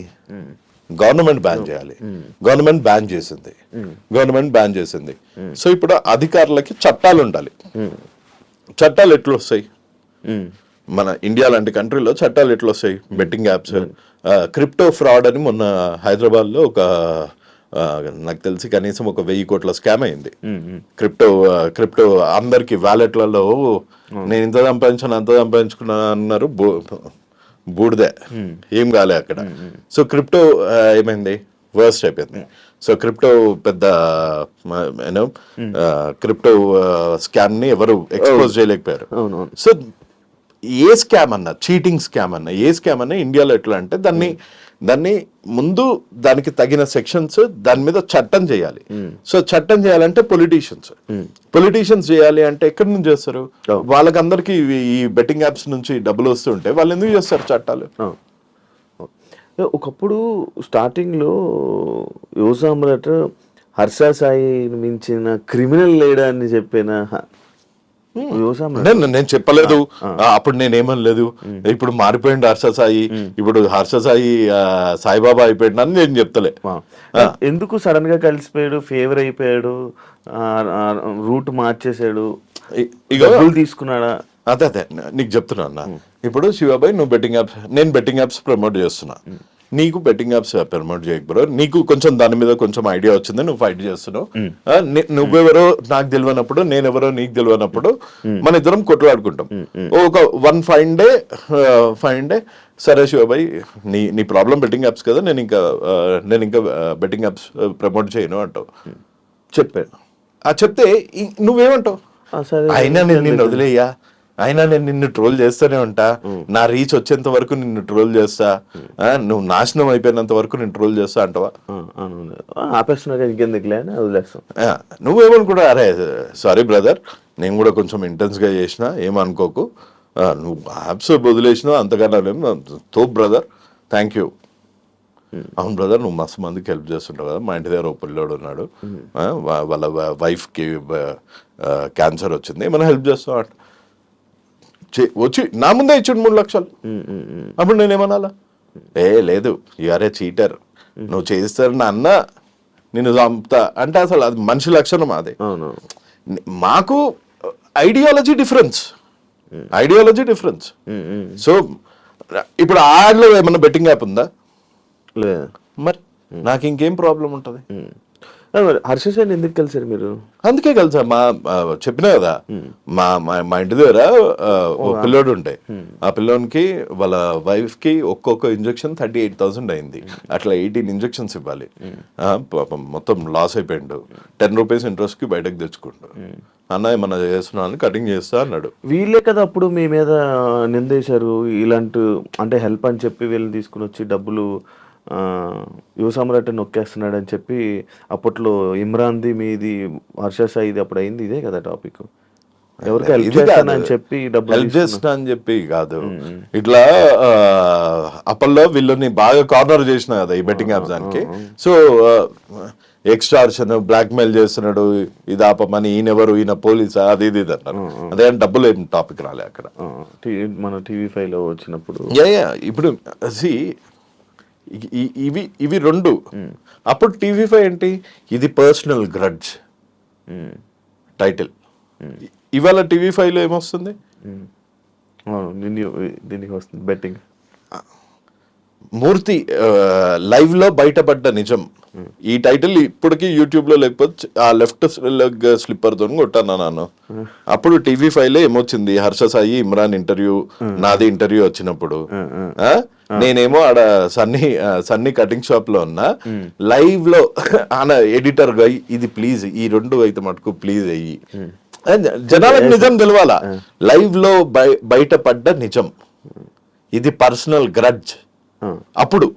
గవర్నమెంట్ బ్యాన్ చేయాలి. గవర్నమెంట్ బ్యాన్ చేసింది. సో ఇప్పుడు అధికారులకి చట్టాలు ఉండాలి. చట్టాలు ఎట్లా వస్తాయి? మన ఇండియా లాంటి కంట్రీలో చట్టాలు ఎట్లా వస్తాయి? బెట్టింగ్ యాప్స్, క్రిప్టో ఫ్రాడ్ అని మొన్న హైదరాబాద్ లో ఒక నాకు తెలిసి కనీసం 1,000 కోట్ల స్కామ్ అయింది. క్రిప్టో అందరికి వ్యాలెట్లలో నేను ఇంత సంపాదించాను అంత సంపాదించుకున్నాను అన్నారు. బూడిదే, ఏం కాలే అక్కడ. సో క్రిప్టో ఏమైంది? వర్స్ట్ అయిపోయింది. సో క్రిప్టో పెద్ద క్రిప్టో స్కామ్ ని ఎవరు ఎక్స్పోజ్ చేయలేకపోయారు. సో ఏ స్కామ్ అన్నా, చీటింగ్ స్కామ్ అన్నా, ఏ స్కామ్ అన్నా ఇండియాలో ఎట్లా అంటే దాన్ని ముందు దానికి తగిన సెక్షన్స్, దాని మీద చట్టం చేయాలి. సో చట్టం చేయాలంటే పొలిటీషియన్స్ చేయాలి. అంటే ఎక్కడి నుంచి చేస్తారు? వాళ్ళకందరికి ఈ బెట్టింగ్ యాప్స్ నుంచి డబ్బులు వస్తుంటే వాళ్ళు ఎందుకు చేస్తారు చట్టాలు? ఒకప్పుడు స్టార్టింగ్ లో యువసామ్రాట్ హర్ష సాయి మించిన క్రిమినల్ లేడని చెప్పిన నేను చెప్పలేదు అప్పుడు, నేనేమనలేదు. ఇప్పుడు మారిపోయింది హర్ష సాయి, ఇప్పుడు హర్ష సాయి సాయిబాబా అయిపోయాడు అని నేను చెప్తలే. ఎందుకు సడన్ గా కలిసిపోయాడు, ఫేవర్ అయిపోయాడు, రూట్ మార్చేసాడు, డబ్బులు తీసుకున్నాడా? అదే నీకు చెప్తున్నా అన్న. ఇప్పుడు శివాబాయ్ నువ్వు నేను బెట్టింగ్ యాప్స్ ప్రమోట్ చేస్తున్నా. నీకు బెట్టింగ్ యాప్స్ ప్రమోట్ చేయకు బ్రో. నీకు కొంచెం దాని మీద కొంచెం ఐడియా వచ్చింది, నువ్వు ఫైట్ చేస్తున్నావు. నువ్వెవరో నాకు తెలియనప్పుడు, నేనెవరో నీకు తెలియనప్పుడు మన ఇద్దరం కొట్లాడుకుంటాం. ఒక ఫైన్ డే సరే శివబాయ్ నీ ప్రాబ్లం బెట్టింగ్ యాప్స్ కదా, నేను ఇంకా బెట్టింగ్ యాప్స్ ప్రమోట్ చేయను అంటావు. చెప్పాను. చెప్తే నువ్వేమంటావు? అయినా నేను నిన్ను వదిలేయ్యా, అయినా నేను నిన్ను ట్రోల్ చేస్తూనే ఉంటా, నా రీచ్ వచ్చేంత వరకు నిన్ను ట్రోల్ చేస్తా, నువ్వు నాశనం అయిపోయినంత వరకు నేను ట్రోల్ చేస్తా అంటావా? నువ్వేమనుకుంటా, అరే సారీ బ్రదర్, నేను కూడా కొంచెం ఇంటెన్స్ గా చేసిన, ఏమనుకోకు, నువ్వు యాప్స్ వదిలేసినావు అంతకన్నా తోపు బ్రదర్, థ్యాంక్ యూ. అవును బ్రదర్, నువ్వు మస్తు మందికి హెల్ప్ చేస్తుంటావు కదా. మా ఇంటి దగ్గర ఓ పిల్లోడు ఉన్నాడు, వాళ్ళ వైఫ్కి క్యాన్సర్ వచ్చింది, ఏమైనా హెల్ప్ చేస్తావు అంట. వచ్చి నా ముందే ఇచ్చాడు 3 లక్షలు. అప్పుడు నేనేమనాలా? లేదు యూఆర్ ఏ చీటర్, నువ్వు చేస్తారని అన్న నేను చంపుతా అంటే అసలు అది మనిషి లక్షణం అదే. అవును. మాకు ఐడియాలజీ డిఫరెన్స్. సో ఇప్పుడు ఆడలో ఏమన్నా బెట్టింగ్ యాప్ ఉందా? లేదు. మరి నాకు ఇంకేం ప్రాబ్లం ఉంటుంది? హర్ష సార్ ఎందుకు కలిసారు మీరు? అందుకే కలిసా. చెప్పినా కదా, మా ఇంటి దగ్గర ఓ పిల్లోడు ఉండే. ఆ పిల్లోనికి వాళ్ళ వైఫ్ కి ఒక్కొక్క ఇంజెక్షన్ 38,000 అయింది. అట్లా 18 ఇంజెక్షన్స్ ఇవ్వాలి. పాపం మొత్తం లాస్ అయిపోయిండు. 10 రూపీస్ ఇంట్రెస్ట్ కి బయటకు తెచ్చుకుంటు. అన్న ఏమన్నా చేస్తున్నాను, కటింగ్ చేస్తా అన్నాడు. వీళ్ళే కదా అప్పుడు మీ మీద నిందేశారు ఇలాంటి, అంటే హెల్ప్ అని చెప్పి వీళ్ళని తీసుకుని వచ్చి డబ్బులు యువ సమ్రాట్ నొక్కేస్తున్నాడు అని చెప్పి అప్పట్లో ఇమ్రాన్ది మీది హర్ష సాయిది అప్పుడు అయింది. ఇదే కదా టాపిక్. ఎవరికి హెల్ప్ చేస్తానని చెప్పి డబ్బులు హెల్ప్ చేస్తా అని చెప్పి కాదు, ఇట్లా అప్పట్లో వీళ్ళని బాగా కార్నర్ చేసిన కదా ఈ బెట్టింగ్ యాప్స్ దానికి. సో ఎక్స్టార్షన్, బ్లాక్ మెయిల్ చేస్తున్నాడు, ఇది ఆపమని, ఈయనెవరు, ఈయన పోలీసా, అది ఇది అన్నారు. అదే డబ్బులు ఏం టాపిక్ రాలే అక్కడ. మన TV5 లో వచ్చినప్పుడు ఇప్పుడు ఇవి రెండు. అప్పుడు TV5 ఏంటి, ఇది పర్సనల్ గ్రడ్జ్ టైటిల్. ఇవాళ TV5 లో ఏమొస్తుంది? దీనికి వస్తుంది బెట్టింగ్. మూర్తి లైవ్ లో బయటపడ్డ నిజం. ఈ టైటిల్ ఇప్పటికీ యూట్యూబ్ లో, లేకపోతే ఆ లెఫ్ట్ లెగ్ స్లిప్పర్ తో కొట్టాను నాను. అప్పుడు TV5 లో ఏమొచ్చింది, హర్ష సాయి ఇమ్రాన్ ఇంటర్వ్యూ, నాది ఇంటర్వ్యూ వచ్చినప్పుడు నేనేమో ఆడ సన్నీ కటింగ్ షాప్ లో ఉన్నా. లైవ్ లో ఆయన ఎడిటర్ గా ఇది ప్లీజ్ ఈ రెండు అయితే మటుకు ప్లీజ్ అయ్యి జనాలకు నిజం తెలవాలా. లైవ్ లో బయటపడ్డ నిజం, ఇది పర్సనల్ గ్రడ్జ్. అప్పుడు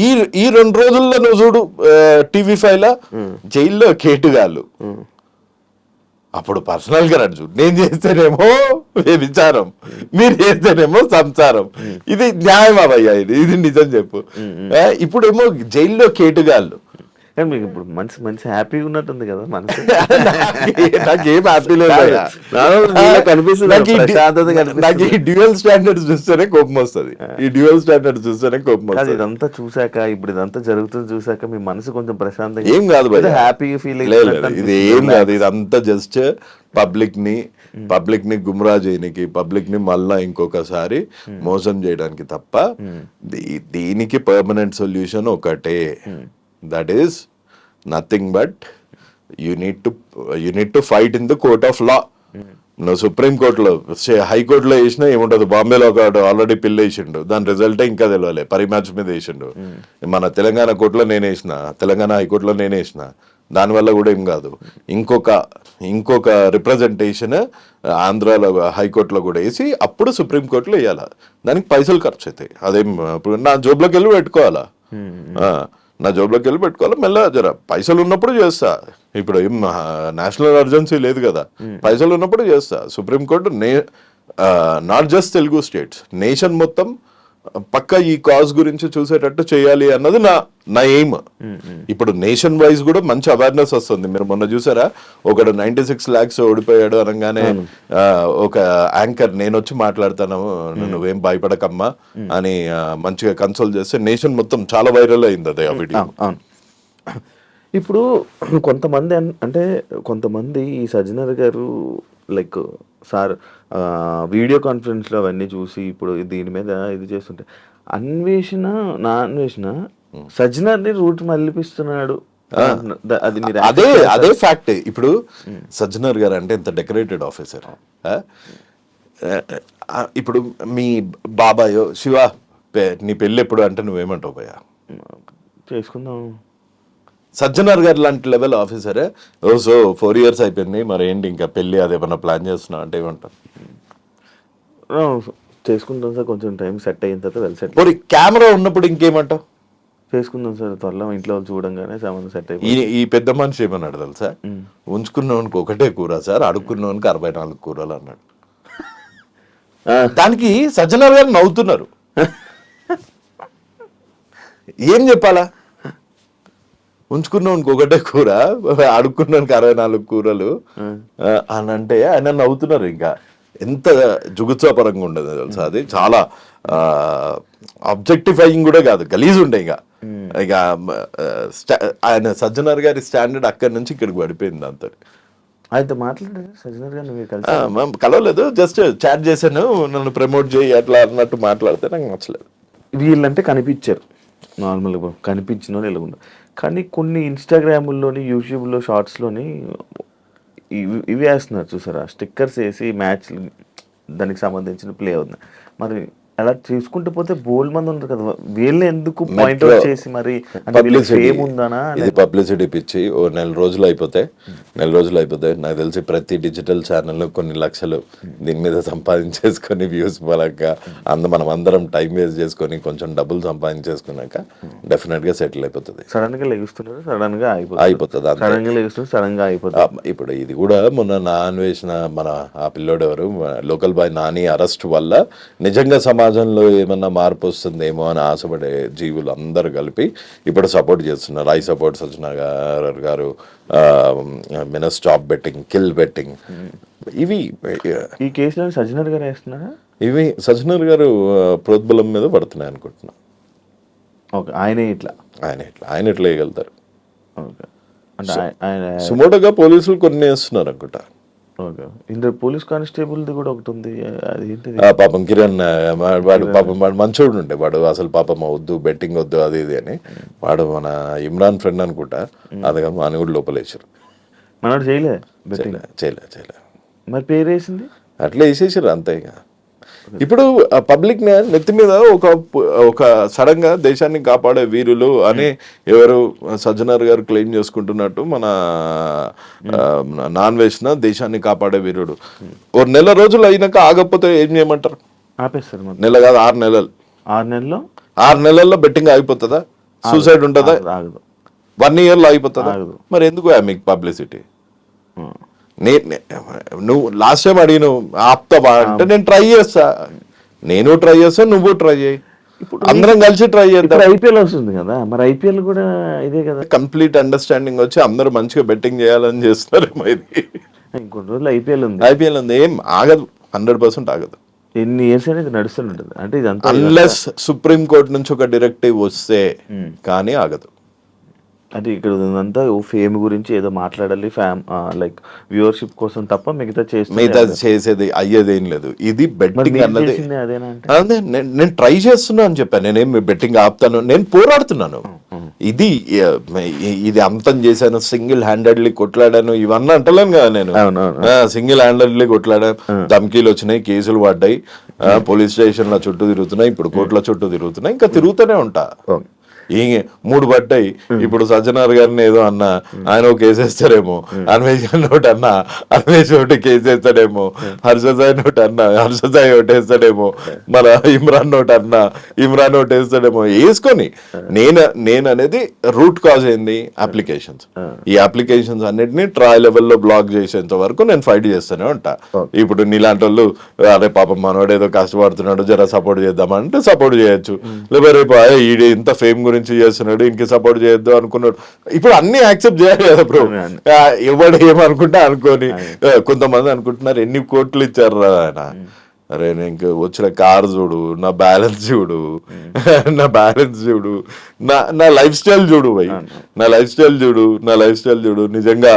ఈ 2 రోజుల్లో నువ్వు చూడు TV5 లో జైల్లో కేటుగాళ్ళు. అప్పుడు పర్సనల్ గ్రడ్జ్, నేను చేస్తేనేమో విచారం, మీరు చేస్తేనేమో సంసారం. ఇది న్యాయం అవయ్యా, ఇది నిజం చెప్పు. ఇప్పుడేమో జైల్లో కేటుగాళ్ళు. కానీ మీకు ఇప్పుడు మంచి హ్యాపీగా ఉన్నట్టుంది కదా మనసు. నాకేం హ్యాపీ లేదు, నాకు ఈ డ్యూయల్ స్టాండర్డ్స్ చూస్తేనే కోపం వస్తుంది. ఇదంతా చూసాక, ఇప్పుడు ఇదంతా జరుగుతుంది చూసాక మీ మనసు కొంచెం ప్రశాంతంగా ఏం కాదు, హ్యాపీగా ఫీల్ ఇది ఏం కాదు. ఇదంతా జస్ట్ పబ్లిక్ ని గుమ్రా చేయడానికి, పబ్లిక్ ని మళ్ళా ఇంకొకసారి మోసం చేయడానికి తప్ప దీనికి పర్మనెంట్ సొల్యూషన్ ఒకటే. That is nothing but you need to fight in the court of law. నువ్వు సుప్రీం కోర్టులో, హైకోర్టులో వేసినా ఏముంటది, బాంబేలో ఒక ఆల్రెడీ పిల్ల వేసిండు, దాని రిజల్టే ఇంకా తెలియలే, పరిమ్యాచ్ మీద వేసిండు. మన తెలంగాణ కోర్టులో నేను వేసిన, తెలంగాణ హైకోర్టులో నేను వేసిన, దానివల్ల కూడా ఏం కాదు. ఇంకొక రిప్రజెంటేషన్ ఆంధ్రాలో హైకోర్టులో కూడా వేసి అప్పుడు సుప్రీంకోర్టులో వేయాలి. దానికి పైసలు ఖర్చు అవుతాయి. అదేం ఇప్పుడు నా జోబులోకి వెళ్ళి పెట్టుకోవాలా, మెల్లగా జర పైసలు ఉన్నప్పుడు చేస్తా. ఇప్పుడు ఏం నేషనల్ అర్జెన్సీ లేదు కదా, పైసలు ఉన్నప్పుడు చేస్తా. Supreme court not just Telugu states, nation మొత్తం పక్క ఈ కాజ్ గురించి చూసేటట్టు చేయాలి అన్నది నా ఎయిమ్. ఇప్పుడు నేషన్ వైజ్ కూడా మంచి అవేర్నెస్ వస్తుంది. మీరు మొన్న చూసారా, ఒకడు 96 lakhs ఓడిపోయాడు అనగానే ఒక యాంకర్ నేను వచ్చి మాట్లాడతాను, నువ్వేం భయపడకమ్మా అని మంచిగా కన్సోల్ చేస్తే నేషన్ మొత్తం చాలా వైరల్ అయింది అదే ఆ వీడియో. ఇప్పుడు కొంతమంది ఈ సజ్జనర్ గారు లైక్ సార్ వీడియో కాన్ఫరెన్స్లో అవన్నీ చూసి ఇప్పుడు దీని మీద ఇది చేస్తుంటే అన్వేషణ సజ్జనర్ని రూట్ మళ్ళిపిస్తున్నాడు. అదే ఫ్యాక్ట్. ఇప్పుడు సజ్జనర్ గారు అంటే ఎంత డెకరేటెడ్ ఆఫీసర్. ఇప్పుడు మీ బాబాయో శివ నీ పెళ్ళి ఎప్పుడు అంటే నువ్వేమంటావు భయ్యా? చేసుకుందాం. సజ్జనర్ గారు లాంటి లెవెల్ ఆఫీసరే. సో 4 years అయిపోయింది, మరి ఏంటి ఇంకా పెళ్లి అదేమన్నా ప్లాన్ చేస్తున్నా అంటే ఏమంటారు? చేసుకుంటాం సార్, కొంచెం టైం సెట్ అయిన తర్వాత వెల్ సెట్. మరి కెమెరా ఉన్నప్పుడు ఇంకేమంటావు? చేసుకుందాం సార్, త్వరలో ఇంట్లో చూడంగానే సంబంధం సెట్ అయిపోయింది. ఈ పెద్ద మనిషి ఏమన్నాడు తెలుసా, ఉంచుకున్నవానికి ఒకటే కూర సార్, అడుక్కున్నవానికి 64 కూరలు అన్నాడు. దానికి సజ్జనర్ గారు నవ్వుతున్నారు. ఏం చెప్పాలా? ఉంచుకున్నానికి ఒకటే కూర, అడుక్కున్నానికి 64 కూరలు అని అంటే ఆయన నవ్వుతున్నారు. ఇంకా ఎంత జుగుత్సాపరంగా ఉండదు తెలుసా అది. చాలా ఆబ్జెక్టిఫైయింగ్ కూడా కాదు, గలీజ్ ఉండే. ఇంకా ఇక ఆయన సజ్జనర్ గారి స్టాండర్డ్ అక్కడి నుంచి ఇక్కడికి పడిపోయింది అంత. అయితే మాట్లాడారు సజ్జనర్ గారు మీరు కలిసి? కలవలేదు, జస్ట్ చాట్ చేశాను, నన్ను ప్రమోట్ చేయి అట్లా అన్నట్టు మాట్లాడితే నాకు నచ్చలేదు. వీళ్ళంటే కనిపించారు నార్మల్గా, కనిపించిన వాళ్ళు ఎలాగుండదు. కానీ కొన్ని ఇన్స్టాగ్రాముల్లోని యూట్యూబ్లో షార్ట్స్లోని ఇవి వేస్తున్నారు చూసారా, స్టిక్కర్స్ వేసి మ్యాచ్ దానికి సంబంధించిన ప్లే అవుతుంది. మరి అలా చూసుకుంటూ పోతే బోల్డ్ మంది ఉంటారు కదా, వీళ్ళు ఎందుకు పాయింట్ అవుట్ చేసి మరి ఫేమ్ ఉందనా? ఇది పబ్లిసిటీ పిచ్చి. ఓ నెల రోజులు అయిపోతే నాకు తెలిసి ప్రతి డిజిటల్ ఛానల్ కొన్ని లక్షలు దీని మీద సంపాదించేసుకొని వ్యూస్ పరంగా మనం అందరం టైం వేస్ట్ చేసుకొని కొంచెం డబ్బులు సంపాదించేసుకున్నాక డెఫినెట్ గా సెటిల్ అయిపోతుంది. సడన్ గా లెగుస్తున్నారు, సడన్ గా అయిపోతుంది, సడన్ గా లెగుస్తున్నారు, సడన్ గా అయిపోతుంది. ఇప్పుడు ఇది కూడా మొన్న నా అన్వేషణ మన ఆ పిల్లోడు ఎవరు లోకల్ బాయ్ నాని అరెస్ట్ వల్ల నిజంగా సమాజంలో ఏమన్నా మార్పు వస్తుందేమో అని ఆశపడే జీవులు అందరూ కలిపి ఇప్పుడు సపోర్ట్ చేస్తున్నారు. ఐ సపోర్ట్ సజ్జనర్ గారు, స్టాప్ బెట్టింగ్, కిల్ బెట్టింగ్, ఇవి ఈ కేసులో సజ్జనర్ గారు వేస్తున్నారా? ఇవి సజ్జనర్ గారు ప్రోద్బలం మీద పడుతున్నాయి అనుకుంటున్నా. ఓకే, ఆయన ఎట్లా వేయగలుగుతారు? ఓకే, అంటే ఆయన సుమోటోగా పోలీసులు కొన్ని వేస్తున్నారు అనుకుంటా. ఓకే, ఇందులో పోలీస్ కానిస్టేబుల్ది కూడా ఒకటి ఉంది, అది ఏంటిది? పాపం కిరణ్ వాడు మంచోడు ఉండే, వాడు అసలు పాపం వద్దు బెట్టింగ్ వద్దు అది ఇది అని, వాడు మన ఇమ్రాన్ ఫ్రెండ్ అనుకుంటా, అది అని కూడా లోపలేసారు. మనోడు చేయలే మరి పేరు వేసింది అట్లా వేసేసారు అంతే. ఇక ఇప్పుడు పబ్లిక్ నెత్తి మీద ఒక సడన్ గా దేశాన్ని కాపాడే వీరులు అని ఎవరు సజ్జనర్ గారు క్లెయిమ్ చేసుకుంటున్నట్టు మన నాన్ వేసిన దేశాన్ని కాపాడే వీరుడు ఓ నెల రోజులు అయినాక ఆగకపోతే ఏం చేయమంటారు? ఆపేస్తారు. నెల కాదు, 6 నెలలు. 6 నెలల్లో బెట్టింగ్ ఆగిపోతుందా? సూసైడ్ ఉంటుందా? ఆగదు. 1 year లో ఆగిపోతుందా? మరి ఎందుకు మీకు పబ్లిసిటీ? నువ్వు లాస్ట్ టైం అడిగినావు ఆపుతావా అంటే నేను ట్రై చేస్తా, నువ్వు ట్రై చేయి, అందరం కలిసి ట్రై చేద్దాం. ఐపీఎల్ వస్తుంది కదా, మరి ఐపీఎల్ కూడా ఇదే కదా. కంప్లీట్ అండర్స్టాండింగ్ వచ్చి అందరూ మంచిగా బెట్టింగ్ చేయాలని చేస్తున్నారు. ఇంకొన్ని రోజులు ఐపీఎల్ ఉంది, ఏం ఆగదు, 100% ఆగదు. ఎన్ని ఇయర్స్ అనేది నడుస్తుంటుంది. అంటే ఇదంతా అన్లెస్ సుప్రీం కోర్ట్ నుంచి ఒక డైరెక్టివ్ వస్తే కానీ ఆగదు. అంటే ఇక్కడ ఉందంతా ఫేమ్ గురించి ఏదో మాట్లాడాలి, లైక్ వ్యూవర్షిప్ కోసం తప్ప మిగతా చేసేది అయ్యేదేం లేదు. ఇది బెట్టింగ్ అన్నది అదే నేను ట్రై చేస్తున్నా అని చెప్పాను. నేనేం బెట్టింగ్ ఆపుతాను, నేను పోరాడుతున్నాను. ఇది అంతం చేశాను, సింగిల్ హ్యాండెడ్లీ కొట్లాడాను, ఇవన్నీ అంటలేను కదా నేను. సింగిల్ హ్యాండెడ్లీ కొట్లాడాను, ధమ్కీలు వచ్చినాయి, కేసులు పడ్డాయి, పోలీస్ స్టేషన్ల చుట్టూ తిరుగుతున్నాయి, ఇప్పుడు కోర్టుల చుట్టూ తిరుగుతున్నాయి, ఇంకా తిరుగుతూనే ఉంటా. 3 పడ్డాయి. ఇప్పుడు సజ్జనర్ గారిని ఏదో అన్నా ఆయన ఒక కేసేస్తాడేమో, అన్వేష్ ఒకటి అన్నా అన్వేష్ ఒకటి కేసేస్తాడేమో, హర్షసాయి ఒకటి అన్నా హర్షసాయి ఒకటి వేస్తాడేమో, మన ఇమ్రాన్ ఒకటి అన్నా ఇమ్రాన్ ఒకటి వేస్తాడేమో. వేసుకొని నేను అనేది రూట్ కాజ్ ఏంది? అప్లికేషన్స్. ఈ అప్లికేషన్స్ అన్నిటిని ట్రయల్ లెవెల్లో బ్లాక్ చేసేంత వరకు నేను ఫైట్ చేస్తూనే ఉంటా. ఇప్పుడు నీలాంటి వాళ్ళు అరే పాపం మనోడు ఏదో కష్టపడుతున్నాడు జర సపోర్ట్ చేద్దామంటే సపోర్ట్ చేయొచ్చు, లేకపోతే రేపు ఈడే ఇంత ఫేమ్ గురించి చేస్తున్నాడు ఇంక సపోర్ట్ చేయొద్దు అనుకున్నాడు. ఇప్పుడు అన్ని యాక్సెప్ట్ చేయాలి కదా బ్రో. ఎవడు ఏమనుకుంటా అనుకోని, కొంతమంది అనుకుంటున్నారు ఎన్ని కోట్లు ఇచ్చారు ఆయన. అరే నేను ఇంక వచ్చిన కార్ చూడు, నా బ్యాలెన్స్ చూడు, నా లైఫ్ స్టైల్ చూడు భయ్, నా లైఫ్ స్టైల్ చూడు. నిజంగా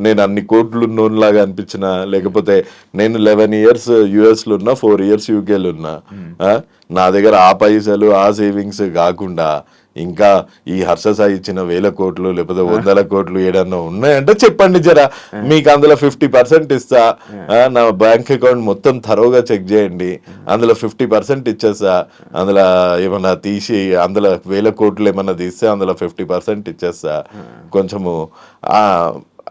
నేను అన్ని కోట్లు ఉన్నోన్లాగా అనిపించిన, లేకపోతే నేను 11 years US లో ఉన్నా, 4 years UK లో ఉన్నా, నా దగ్గర ఆ పైసలు ఆ సేవింగ్స్ కాకుండా ఇంకా ఈ హర్షసాయి ఇచ్చిన 1000 కోట్లు లేకపోతే 100 కోట్లు ఏడన్నా ఉన్నాయంటే చెప్పండి జరా, మీకు అందులో 50% ఇస్తా. నా బ్యాంక్ అకౌంట్ మొత్తం థరోగా చెక్ చేయండి, అందులో 50% ఇచ్చేస్తా. అందులో ఏమన్నా తీసి అందులో 1000 కోట్లు ఏమన్నా తీస్తే అందులో 50% ఇచ్చేస్తా. కొంచెము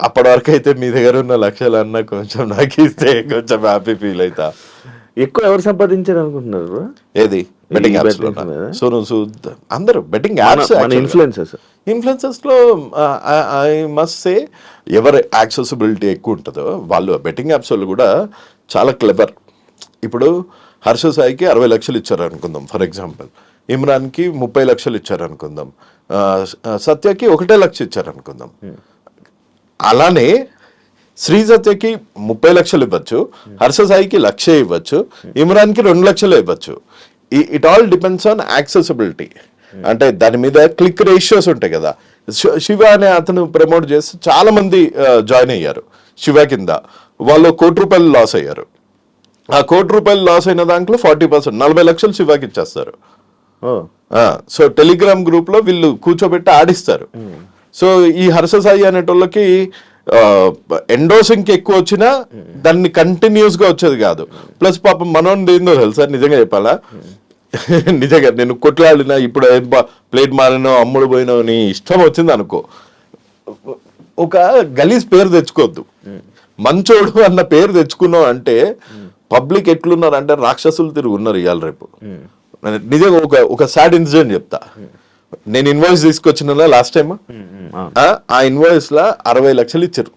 అప్పటి వరకు అయితే మీ దగ్గర ఉన్న లక్షలన్నా కొంచెం నాకు ఇస్తే కొంచెం హ్యాపీ ఫీల్ అవుతా. ఎక్కువ ఎవరు సంపాదించారు అనుకుంటున్నారు? ఏది బెట్టింగ్ యాప్స్ లో? సోను సూద్ అందరూ బెట్టింగ్ యాప్స్ ఇన్ఫ్లుయెన్సర్స్ లో ఐ మస్ట్ సే ఎవరి యాక్సెసిబిలిటీ ఎక్కువ ఉంటుందో వాళ్ళు బెట్టింగ్ యాప్స్ వాళ్ళు కూడా చాలా క్లెవర్. ఇప్పుడు హర్ష సాయికి 60 లక్షలు ఇచ్చారు అనుకుందాం ఫర్ ఎగ్జాంపుల్, ఇమ్రాన్కి 30 లక్షలు ఇచ్చారు అనుకుందాం, సత్యకి 1 లక్ష ఇచ్చారు అనుకుందాం. అలానే శ్రీసత్యకి 30 లక్షలు ఇవ్వచ్చు, హర్ష సాయికి 1,00,000 ఇవ్వచ్చు, ఇమ్రాన్కి 2 లక్షలు ఇవ్వచ్చు. It all depends on accessibility. అంటే దాని మీద క్లిక్ రేషియోస్ ఉంటాయి కదా. శివ అనే అతను ప్రమోట్ చేస్తే చాలా మంది జాయిన్ అయ్యారు శివ కింద. వాళ్ళు ₹1,00,00,000 లాస్ అయ్యారు. ఆ ₹1,00,00,000 లాస్ అయిన దాంట్లో 40% 40 లక్షలు శివాకి ఇచ్చేస్తారు. సో టెలిగ్రామ్ గ్రూప్ లో వీళ్ళు కూర్చోబెట్టి ఆడిస్తారు. సో ఈ హర్ష సాయి అనేటోళ్ళకి ఎండోసింగ్ కి ఎక్కువ వచ్చినా దాన్ని కంటిన్యూస్ గా వచ్చేది కాదు. ప్లస్ పాపం మనోని ఏందో తెలుసా, నిజంగా చెప్పాలా, నిజంగా నేను కొట్లాడినా ఇప్పుడు ప్లేట్ మారినో అమ్ముడు పోయినో నీ ఇష్టం వచ్చింది అనుకో, ఒక గలీజ్ పేరు తెచ్చుకోవద్దు. మంచోడు అన్న పేరు తెచ్చుకున్నావు అంటే పబ్లిక్ ఎట్లున్నారు అంటే రాక్షసులు తిరిగి ఉన్నారు ఇవాళ రేపు. నిజంగా ఒక సాడ్ ఇన్సిడెంట్ చెప్తా. నేను ఇన్వాయిస్ తీసుకొచ్చిన లాస్ట్ టైం, ఆ ఇన్వాయిస్ లా 60 లక్షలు ఇచ్చారు.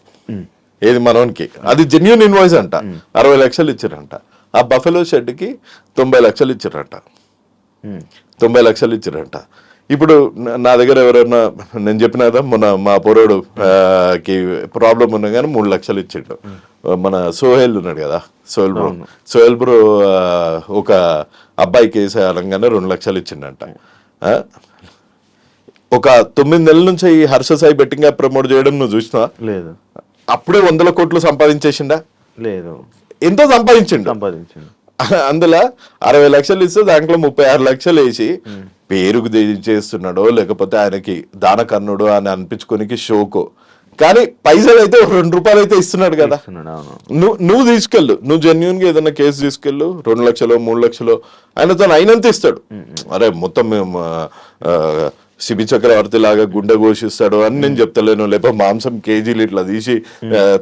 ఏది మనోనికి, అది జెన్యూన్ ఇన్వాయిస్ అంట. 60 లక్షలు ఇచ్చారంట. ఆ బఫెలో షెడ్ కి 90 లక్షలు ఇచ్చారంట. 90 లక్షలు ఇచ్చారంట. ఇప్పుడు నా దగ్గర ఎవరైనా, నేను చెప్పిన కదా మొన్న మా పొరోడు కి ప్రాబ్లం ఉన్నా కానీ 3 లక్షలు ఇచ్చిండు. మన సోహెల్ ఉన్నాడు కదా, సోహెల్ బ్రో ఒక అబ్బాయి కేసు అనగానే 2 లక్షలు ఇచ్చిండంట. ఒక 9 నెలల నుంచి ఈ Harsha Sai betting app promote చేయడం నువ్వు చూసినా? లేదు. అప్పుడే 100 కోట్లు సంపాదించేసిండా? లేదు. ఎంతో సంపాదించిండు. అందులో 60 లక్షలు ఇస్తే దాంట్లో 36 లక్షలు వేసి పేరుకు చేస్తున్నాడో లేకపోతే ఆయనకి దానకన్నుడు అని అనిపించుకోనికి షోకో, కానీ పైసలు అయితే ₹2 అయితే ఇస్తున్నాడు కదా. నువ్వు తీసుకెళ్ళు, నువ్వు జెన్యున్ గా ఏదైనా కేసు తీసుకెళ్ళు, 2 లక్షలు 3 లక్షలు ఆయనతో అయినంత ఇస్తాడు. అరే మొత్తం శిబి చక్రవర్తి లాగా గుండె ఘోషిస్తాడు అని నేను చెప్తలేను, లేకపోతే మాంసం కేజీలు ఇట్లా తీసి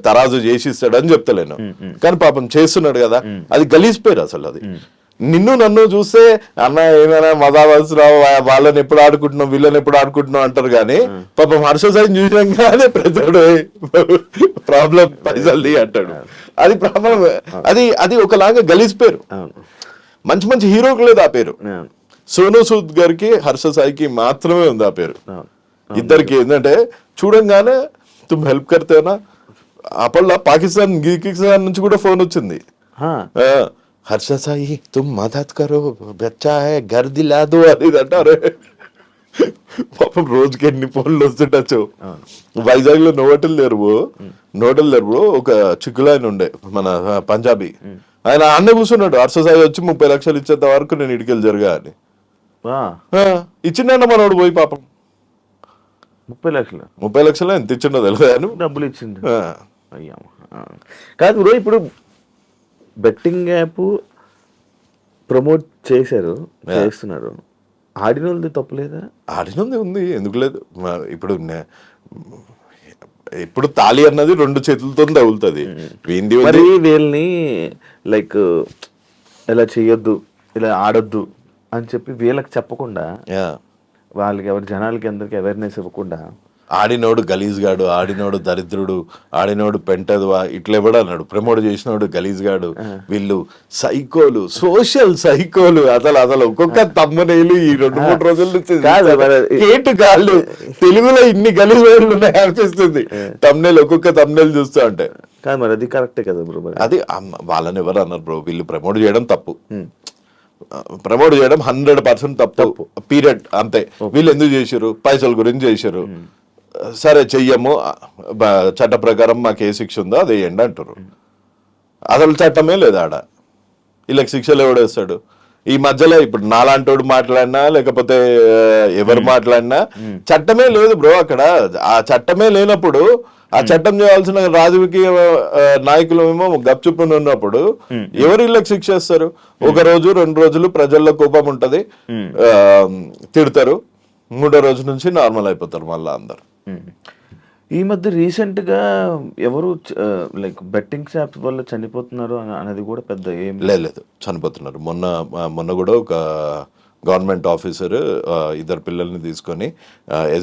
తరాజు చేసి ఇస్తాడు అని చెప్తలేను. కానీ పాపం చేస్తున్నాడు కదా, అది గలీజ్ పేరు అసలు. అది నిన్ను నన్ను చూస్తే అన్న ఏమైనా మదావసరావు వాళ్ళని ఎప్పుడు ఆడుకుంటున్నావు వీళ్ళని ఎప్పుడు ఆడుకుంటున్నావు అంటారు, కానీ పాపం హర్ష సాయిని చూసినాగానే ప్రజడు ప్రాబ్లం పైసల్ది అంటాడు. అది ప్రాబ్లం. అది ఒకలాగా గలీజ్ పేరు. మంచి మంచి హీరోకి లేదు ఆ పేరు. సోనూ సూద్ గారికి హర్ష సాయికి మాత్రమే ఉంది ఆ పేరు. ఇద్దరికి ఏంటంటే చూడంగానే తుమ్ హెల్ప్ కర్తేనా, అప్పట్లో పాకిస్తాన్ నుంచి కూడా ఫోన్ వచ్చింది, హర్ష సాయి తుమ్ మదద్ కరో బచ్చా హై ఘర్ దిలా దో అని అంటారు. పాపం రోజుకి ఎన్ని ఫోన్లు వస్తుండొచ్చు. వైజాగ్ లో నోటలు లేరు ఒక చిక్కులాయన ఉండే మన పంజాబీ, ఆయన ఆన్నే కూర్చున్నాడు. హర్ష సాయి వచ్చి 30 లక్షలు ఇచ్చేంత వరకు నేను ఇటుకెళ్ళి జరగా అని ఇచ్చిండ మనోడు పోయి. పాపం 30 లక్షలు ఎంత ఇచ్చిండో తెలియదు, డబ్బులు ఇచ్చిండు. అయ్యా కాదు బ్రో, ఇప్పుడు బెట్టింగ్ యాప్ ప్రమోట్ చేస్తున్నారు, ఆడిన వాళ్ళది తప్పులేదా? ఆడినది ఉంది, ఎందుకు లేదు. ఇప్పుడు తాళి అన్నది 2 చేతులతో తగులుతుంది. మరి వీళ్ళని లైక్ ఇలా చెయ్యొద్దు ఇలా ఆడొద్దు అని చెప్పి వీళ్ళకి చెప్పకుండా, వాళ్ళకి జనాలకి అందరికి అవేర్నెస్ ఇవ్వకుండా, ఆడినోడు గలీజ్ గాడు, ఆడినోడు దరిద్రుడు, ఆడినోడు పెంటదువా ఇట్లా ఎవడు అన్నాడు, ప్రమోట్ చేసినోడు గలీజ్ గాడు, వీళ్ళు సైకోలు, సోషల్ సైకోలు. అసలు ఒక్కొక్క తమ్మునేలు ఈ 2-3 రోజుల నుంచి కేటు కాళ్ళు తెలుగులో ఇన్ని గలీజ్ వేళ్ళు ఉన్నాయి అనిపిస్తుంది తమ్మునేలు, ఒక్కొక్క తమ్మునేలు చూస్తూ ఉంటే. కాదు మరి అది కరెక్టే కదా బ్రో. అది వాళ్ళని ఎవరు అన్నారు బ్రో, వీళ్ళు ప్రమోట్ చేయడం తప్పు, ప్రమోట్ చేయడం 100% తప్పు పీరియడ్, అంతే. వీళ్ళు ఎందుకు చేశారు? పైసల గురించి చేశారు. సరే చెయ్యము, చట్ట ప్రకారం మాకు ఏ శిక్ష ఉందో అది వేయండి అంటారు. అసలు చట్టమే లేదు ఆడ. వీళ్ళకి శిక్షలు ఎవడేస్తాడు? ఈ మధ్యలో ఇప్పుడు నాలాంటోడు మాట్లాడినా లేకపోతే ఎవరు మాట్లాడినా చట్టమే లేదు బ్రో అక్కడ. ఆ చట్టమే లేనప్పుడు ఆ చట్టం చేయాల్సిన రాజకీయ నాయకులు ఏమో గప్చుప్పుని ఉన్నప్పుడు ఎవరు వీళ్ళకి శిక్ష ఇస్తారు? 1 రోజు 2 రోజులు ప్రజల్లో కోపం ఉంటది, తిడతారు, 3వ రోజు నుంచి నార్మల్ అయిపోతారు మళ్ళీ అందరు. ఈ మధ్య రీసెంట్ గా ఎవరు లైక్ బెట్టింగ్ యాప్స్ వల్ల చనిపోతున్నారు అనేది కూడా పెద్ద ఏం లేదు. చనిపోతున్నారు. మొన్న కూడా ఒక గవర్నమెంట్ ఆఫీసర్ 2 పిల్లల్ని తీసుకొని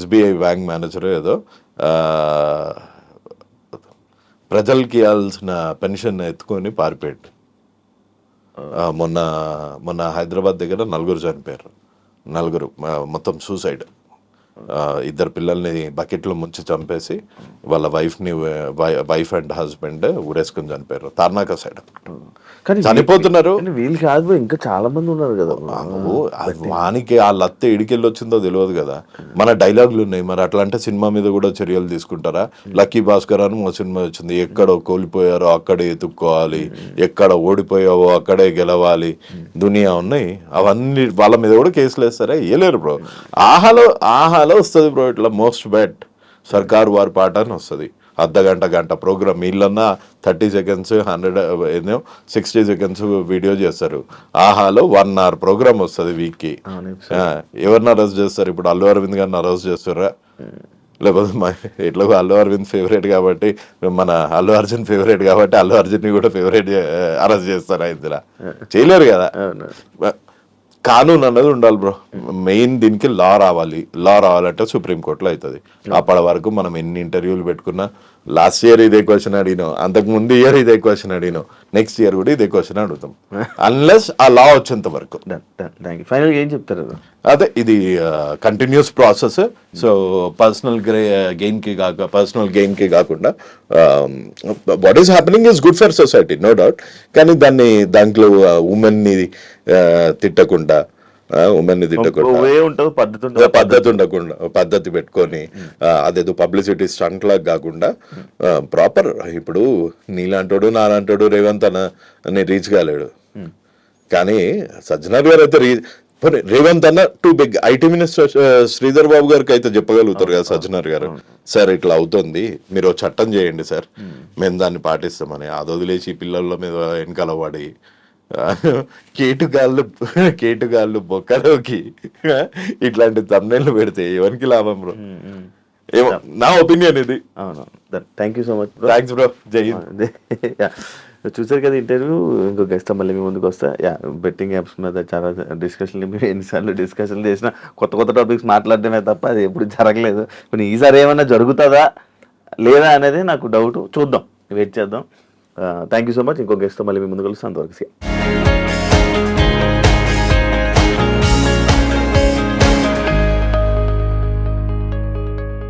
SBI బ్యాంక్ మేనేజర్ ఏదో ప్రజలకి ఇవ్వాల్సిన పెన్షన్ ఎత్తుకొని పారిపోయాడు. మొన్న హైదరాబాద్ దగ్గర 4 చనిపోయారు. 4 మొత్తం సూసైడ్. ఇద్దరు పిల్లల్ని బకెట్లో ముంచి చంపేసి వాళ్ళ వైఫ్ అండ్ హస్బెండ్ ఊరేసుకుని చనిపోయారు తార్నాక సైడ్. కానీ చనిపోతున్నారు. వీళ్ళు కాదు bro, ఇంకా చాలా మంది ఉన్నారు కదా. వానికి ఆ లత్త ఎడికెళ్ళి వచ్చిందో తెలియదు కదా. మన డైలాగులు ఉన్నాయి మరి, అట్లా అంటే సినిమా మీద కూడా చర్యలు తీసుకుంటారా? లక్కీ భాస్కర్ అని మా సినిమా వచ్చింది, ఎక్కడ కోల్పోయారో అక్కడే ఎత్తుక్కోవాలి, ఎక్కడ ఓడిపోయావో అక్కడే గెలవాలి, దునియా ఉన్నాయి. అవన్నీ వాళ్ళ మీద కూడా కేసులు వేస్తారా? వేయలేరు బ్రో. ఆహాలో వస్తుంది బ్రో ఇట్లా మోస్ట్ బెట్ సర్కారు వారి పాట అని వస్తుంది. గంట ప్రోగ్రామ్ వీళ్ళన్నా 30 seconds 60 seconds వీడియో చేస్తారు. ఆహాలో 1 hour ప్రోగ్రామ్ వస్తుంది వీక్కి. ఎవరిని అరెస్ట్ చేస్తారు ఇప్పుడు? అల్లు అరవింద్ గారిని అరెస్ట్ చేస్తారా? లేకపోతే ఎట్లా అల్లు అరవింద్ ఫేవరెట్ కాబట్టి, మన అల్లు అర్జున్ ఫేవరెట్ కాబట్టి అల్లు అర్జున్ని కూడా ఫేవరెట్ అరెస్ట్ చేస్తారా? ఇందులో చేయలేరు కదా. కానూన్ అన్నది ఉండాలి బ్రో. మెయిన్ దీనికి లా రావాలంటే సుప్రీంకోర్టులో అవుతుంది. అప్పటి వరకు మనం ఎన్ని ఇంటర్వ్యూలు పెట్టుకున్నా, లాస్ట్ ఇయర్ ఇదే క్వశ్చన్ అడిగినాం, అంతకు ముందు ఇయర్ ఇదే క్వశ్చన్ అడిగినాం, నెక్స్ట్ ఇయర్ కూడా ఇదే క్వశ్చన్ అడుగుతాం అన్లెస్ ఆ లా వచ్చేంత వరకు. ఫైనల్ ఏం చెప్తారు? అదే ఇది continuous process. So personal gain కి కాకుండా what is happening is good for society, no doubt. కానీ దాంట్లో ఉమెన్ ని తిట్టకుండా, పద్ధతి పెట్టుకొని అదేదో పబ్లిసిటీ స్టంట్ లాగా కాకుండా ప్రాపర్. ఇప్పుడు నీలాంటోడు నాలాంటోడు రేవంత్ అని రీచ్ కాలేడు, కానీ సజ్జనర్ గారు అయితే రేవంత్ అన్న too big. IT minister Sridhar Babu గారికి అయితే చెప్పగలుగుతారు కదా సజ్జనర్ గారు, సార్ ఇట్లా అవుతుంది, మీరు చట్టం చేయండి సార్, మేము దాన్ని పాటిస్తామని. అది వదిలేసి పిల్లల మీద వెనకాల పడి కేటుగాళ్ళు బొక్కలోకి ఇట్లాంటి తమ్నెళ్ళు పెడితే ఎవరికి లాభం బ్రో? ఏమో నా ఒపీనియన్ ఇది. అవును, thank you so much. Thanks bro. జై హింద్. చూసారు కదా ఇంటర్వ్యూ. ఇంకో గెస్ట్ మళ్ళీ మీ ముందుకు వస్తా. బెట్టింగ్ యాప్స్ మీద చాలా డిస్కషన్లు, ఎన్నిసార్లు డిస్కషన్లు చేసినా కొత్త టాపిక్స్ మాట్లాడడమే తప్ప అది ఎప్పుడు జరగలేదు. కొన్ని ఈసారి ఏమైనా జరుగుతుందా లేదా అనేది నాకు డౌట్. చూద్దాం, వెయిట్ చేద్దాం. Thank you so much. ఇంకో గెస్ట్తో మళ్ళీ మీ ముందుకు వస్తాను. అంతవరకు